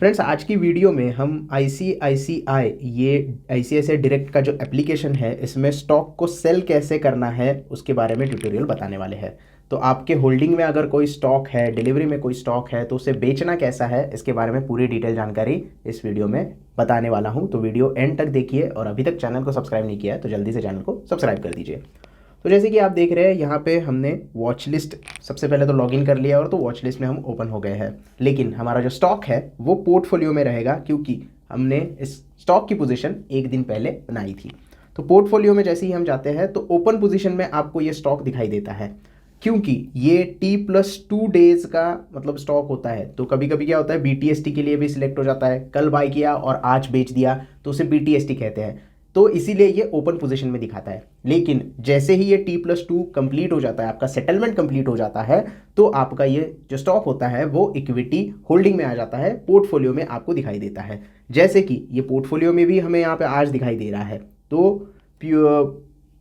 Friends, आज की video में हम आईसीआईसीआई डायरेक्ट का जो एप्लीकेशन है इसमें स्टॉक को सेल कैसे करना है उसके बारे में ट्यूटोरियल बताने वाले हैं। तो आपके होल्डिंग में अगर कोई स्टॉक है, डिलीवरी में कोई स्टॉक है, तो उसे बेचना कैसा है इसके बारे में पूरी डिटेल जानकारी इस वीडियो में बताने वाला हूं। तो वीडियो एंड तक देखिए और अभी तक चैनल को सब्सक्राइब नहीं किया है तो जल्दी से चैनल को सब्सक्राइब कर दीजिए। तो जैसे कि आप देख रहे हैं यहाँ पे हमने वॉच लिस्ट सबसे पहले तो लॉगिन कर लिया और तो वॉच लिस्ट में हम ओपन हो गए हैं। लेकिन हमारा जो स्टॉक है वो पोर्टफोलियो में रहेगा क्योंकि हमने इस स्टॉक की पोजीशन एक दिन पहले बनाई थी। तो पोर्टफोलियो में जैसे ही हम जाते हैं तो ओपन पोजीशन में आपको ये स्टॉक दिखाई देता है क्योंकि ये T+2 डेज का मतलब स्टॉक होता है। तो कभी कभी क्या होता है, BTST के लिए भी सिलेक्ट हो जाता है, कल बाय किया और आज बेच दिया तो उसे BTST कहते हैं। तो इसीलिए ये ओपन पोजीशन में दिखाता है। लेकिन जैसे ही ये T+2 कंप्लीट हो जाता है, आपका सेटलमेंट कंप्लीट हो जाता है, तो आपका ये जो स्टॉक होता है वो इक्विटी होल्डिंग में आ जाता है, पोर्टफोलियो में आपको दिखाई देता है। जैसे कि ये पोर्टफोलियो में भी हमें यहाँ पे आज दिखाई दे रहा है। तो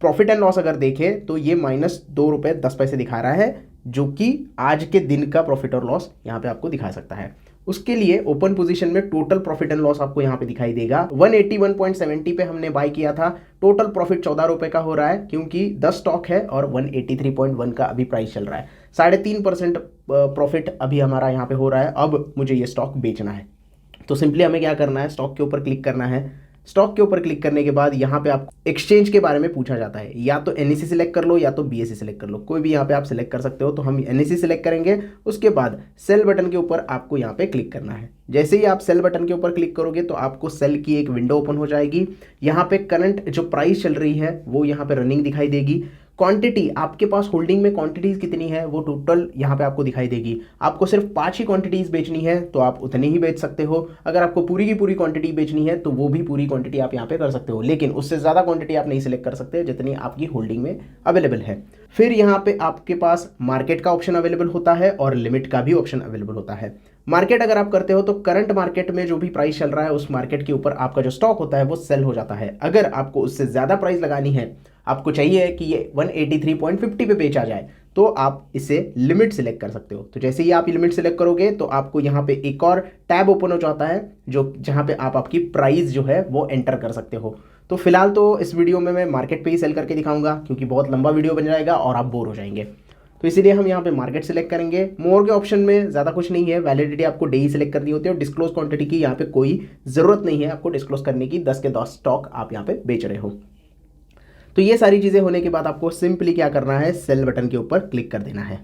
प्रॉफिट एंड लॉस अगर देखें तो ये -2 रुपये 10 पैसे दिखा रहा है, जो कि आज के दिन का प्रॉफिट और लॉस यहाँ पे आपको दिखा सकता है। उसके लिए ओपन पोजीशन में टोटल प्रॉफिट एंड लॉस आपको यहाँ पे दिखाई देगा। 181.70 पे हमने बाय किया था, टोटल प्रॉफिट 14 रुपए का हो रहा है क्योंकि 10 स्टॉक है और 183.1 का अभी प्राइस चल रहा है। 3.5% प्रॉफिट अभी हमारा यहाँ पे हो रहा है। अब मुझे ये स्टॉक बेचना है तो सिंपली हमें क्या करना है, स्टॉक के ऊपर क्लिक करना है। स्टॉक के ऊपर क्लिक करने के बाद यहाँ पे आपको एक्सचेंज के बारे में पूछा जाता है, या तो NSE सिलेक्ट कर लो या तो BSE सिलेक्ट कर लो, कोई भी यहाँ पे आप सिलेक्ट कर सकते हो। तो हम NSE सिलेक्ट करेंगे, उसके बाद सेल बटन के ऊपर आपको यहाँ पे क्लिक करना है। जैसे ही आप सेल बटन के ऊपर क्लिक करोगे तो आपको सेल की एक विंडो ओपन हो जाएगी। यहाँ पे करंट जो प्राइस चल रही है वो यहाँ पे रनिंग दिखाई देगी। क्वांटिटी, आपके पास होल्डिंग में क्वांटिटीज कितनी है वो टोटल यहाँ पे आपको दिखाई देगी। आपको सिर्फ 5 ही क्वांटिटीज बेचनी है तो आप उतनी ही बेच सकते हो। अगर आपको पूरी की पूरी क्वांटिटी बेचनी है तो वो भी पूरी क्वांटिटी आप यहाँ पे कर सकते हो, लेकिन उससे ज़्यादा क्वांटिटी आप नहीं सिलेक्ट कर सकते जितनी आपकी होल्डिंग में अवेलेबल है। फिर यहाँ पे आपके पास मार्केट का ऑप्शन अवेलेबल होता है और लिमिट का भी ऑप्शन अवेलेबल होता है। मार्केट अगर आप करते हो तो करंट मार्केट में जो भी प्राइस चल रहा है उस मार्केट के ऊपर आपका जो स्टॉक होता है वो सेल हो जाता है। अगर आपको उससे ज़्यादा प्राइस लगानी है, आपको चाहिए कि ये 183.50 पे बेचा जाए, तो आप इसे लिमिट सिलेक्ट कर सकते हो। तो जैसे ही आप लिमिट सिलेक्ट करोगे तो आपको यहाँ पे एक और टैब ओपन हो जाता है जो जहाँ पे आप आपकी प्राइस जो है वो एंटर कर सकते हो। तो फिलहाल तो इस वीडियो में मैं मार्केट पे ही सेल करके दिखाऊंगा क्योंकि बहुत लंबा वीडियो बन जाएगा और आप बोर हो जाएंगे। तो इसीलिए हम यहाँ पे मार्केट सिलेक्ट करेंगे। मोर के ऑप्शन में ज़्यादा कुछ नहीं है, वैलिडिटी आपको डे ही सिलेक्ट करनी होती है और डिस्क्लोज क्वांटिटी की यहाँ पे कोई ज़रूरत नहीं है आपको डिस्क्लोज करने की। 10 के 10 स्टॉक आप यहाँ पे बेच रहे हो। तो ये सारी चीज़ें होने के बाद आपको सिंपली क्या करना है, सेल बटन के ऊपर क्लिक कर देना है।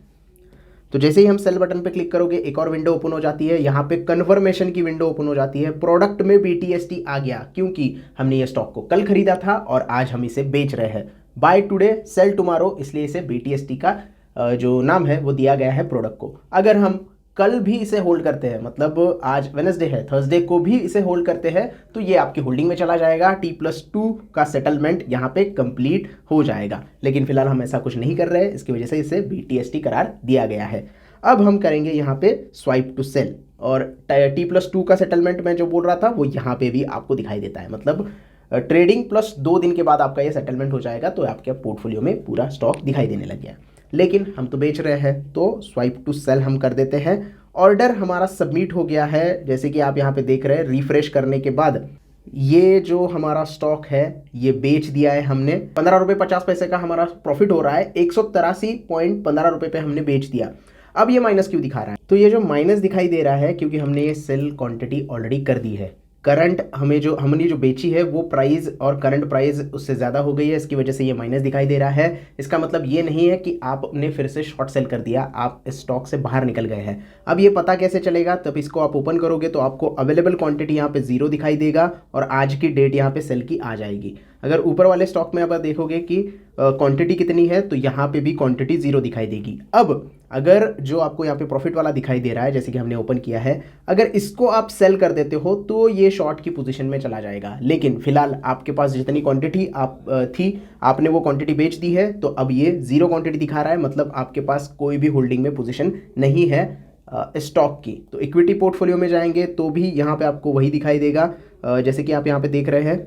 तो जैसे ही हम सेल बटन पे क्लिक करोगे एक और विंडो ओपन हो जाती है। यहाँ पे कन्फर्मेशन की विंडो ओपन हो जाती है। प्रोडक्ट में BTST आ गया क्योंकि हमने ये स्टॉक को कल खरीदा था और आज हम इसे बेच रहे हैं। बाय टुडे सेल टुमारो, इसलिए इसे BTST का जो नाम है वो दिया गया है प्रोडक्ट को। अगर हम कल भी इसे होल्ड करते हैं, मतलब आज वेडनेसडे है, थर्सडे को भी इसे होल्ड करते हैं, तो ये आपकी होल्डिंग में चला जाएगा। T+2 का सेटलमेंट यहाँ पे कंप्लीट हो जाएगा। लेकिन फिलहाल हम ऐसा कुछ नहीं कर रहे हैं, इसकी वजह से इसे BTST करार दिया गया है। अब हम करेंगे यहाँ पे स्वाइप टू सेल, और T+2 का सेटलमेंट मैं जो बोल रहा था वो यहाँ पे भी आपको दिखाई देता है। मतलब ट्रेडिंग प्लस 2 दिन के बाद आपका ये सेटलमेंट हो जाएगा तो आपके पोर्टफोलियो में पूरा स्टॉक दिखाई देने लग गया। लेकिन हम तो बेच रहे हैं तो स्वाइप टू सेल हम कर देते हैं। ऑर्डर हमारा सबमिट हो गया है, जैसे कि आप यहाँ पे देख रहे हैं। रिफ्रेश करने के बाद ये जो हमारा स्टॉक है ये बेच दिया है हमने। 15 रुपये 50 पैसे का हमारा प्रॉफिट हो रहा है। 183.15 रुपये पे हमने बेच दिया। अब ये माइनस क्यों दिखा रहा है, तो ये जो माइनस दिखाई दे रहा है क्योंकि हमने ये सेल क्वांटिटी ऑलरेडी कर दी है। करंट हमने जो बेची है वो प्राइस और करंट प्राइस उससे ज़्यादा हो गई है, इसकी वजह से ये माइनस दिखाई दे रहा है। इसका मतलब ये नहीं है कि आपने फिर से शॉर्ट सेल कर दिया, आप इस स्टॉक से बाहर निकल गए हैं। अब ये पता कैसे चलेगा, तब इसको आप ओपन करोगे तो आपको अवेलेबल क्वांटिटी यहाँ पे 0 दिखाई देगा और आज की डेट यहाँ पे सेल की आ जाएगी। अगर ऊपर वाले स्टॉक में आप देखोगे कि क्वांटिटी कितनी है तो यहाँ पे भी क्वांटिटी 0 दिखाई देगी। अब अगर जो आपको यहाँ पे प्रॉफिट वाला दिखाई दे रहा है, जैसे कि हमने ओपन किया है, अगर इसको आप सेल कर देते हो तो ये शॉर्ट की पोजीशन में चला जाएगा। लेकिन फिलहाल आपके पास जितनी क्वांटिटी थी आपने वो क्वांटिटी बेच दी है, तो अब ये 0 क्वांटिटी दिखा रहा है, मतलब आपके पास कोई भी होल्डिंग में पोजीशन नहीं है स्टॉक की। तो इक्विटी पोर्टफोलियो में जाएंगे तो भी यहाँ पे आपको वही दिखाई देगा। जैसे कि आप यहाँ पे देख रहे हैं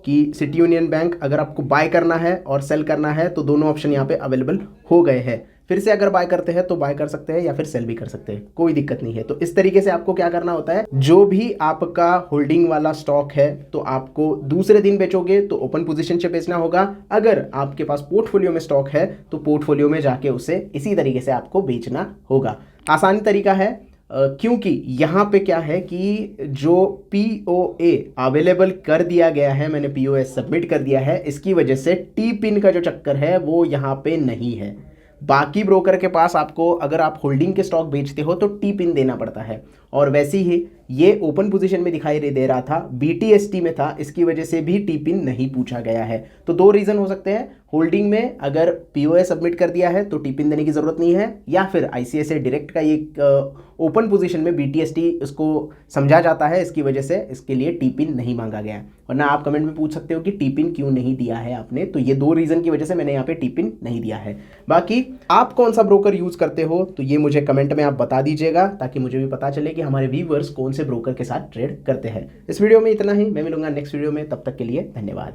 कि सिटी यूनियन बैंक, अगर आपको बाय करना है और सेल करना है तो दोनों ऑप्शन यहाँ पे अवेलेबल हो गए हैं। फिर से अगर बाय करते हैं तो बाय कर सकते हैं या फिर सेल भी कर सकते हैं, कोई दिक्कत नहीं है। तो इस तरीके से आपको क्या करना होता है, जो भी आपका होल्डिंग वाला स्टॉक है तो आपको दूसरे दिन बेचोगे तो ओपन पोजीशन से बेचना होगा। अगर आपके पास पोर्टफोलियो में स्टॉक है तो पोर्टफोलियो में जाके उसे इसी तरीके से आपको बेचना होगा। आसान तरीका है, क्योंकि यहाँ पे क्या है कि जो POA अवेलेबल कर दिया गया है, मैंने POA सबमिट कर दिया है, इसकी वजह से टी पिन का जो चक्कर है वो यहाँ पे नहीं है। बाकी ब्रोकर के पास आपको अगर आप होल्डिंग के स्टॉक बेचते हो तो टी पिन देना पड़ता है, और वैसे ही ये ओपन पोजीशन में दिखाई दे रहा था, BTST में था, इसकी वजह से भी टी पिन नहीं पूछा गया है। तो दो रीज़न हो सकते हैं, होल्डिंग में अगर POA सबमिट कर दिया है तो टी पिन देने की ज़रूरत नहीं है, या फिर ICICI डायरेक्ट का ये ओपन पोजीशन में BTST इसको समझा जाता है, इसकी वजह से इसके लिए टी पिन नहीं मांगा गया है। वरना आप कमेंट में पूछ सकते हो कि टी पिन क्यों नहीं दिया है आपने, तो ये दो रीज़न की वजह से मैंने यहाँ पे टी पिन नहीं दिया है। बाकी आप कौन सा ब्रोकर यूज़ करते हो तो ये मुझे कमेंट में आप बता दीजिएगा, ताकि मुझे भी पता चले कि हमारे व्यूअर्स कौन से ब्रोकर के साथ ट्रेड करते हैं। इस वीडियो में इतना ही, मैं मिलूंगा नेक्स्ट वीडियो में, तब तक के लिए धन्यवाद।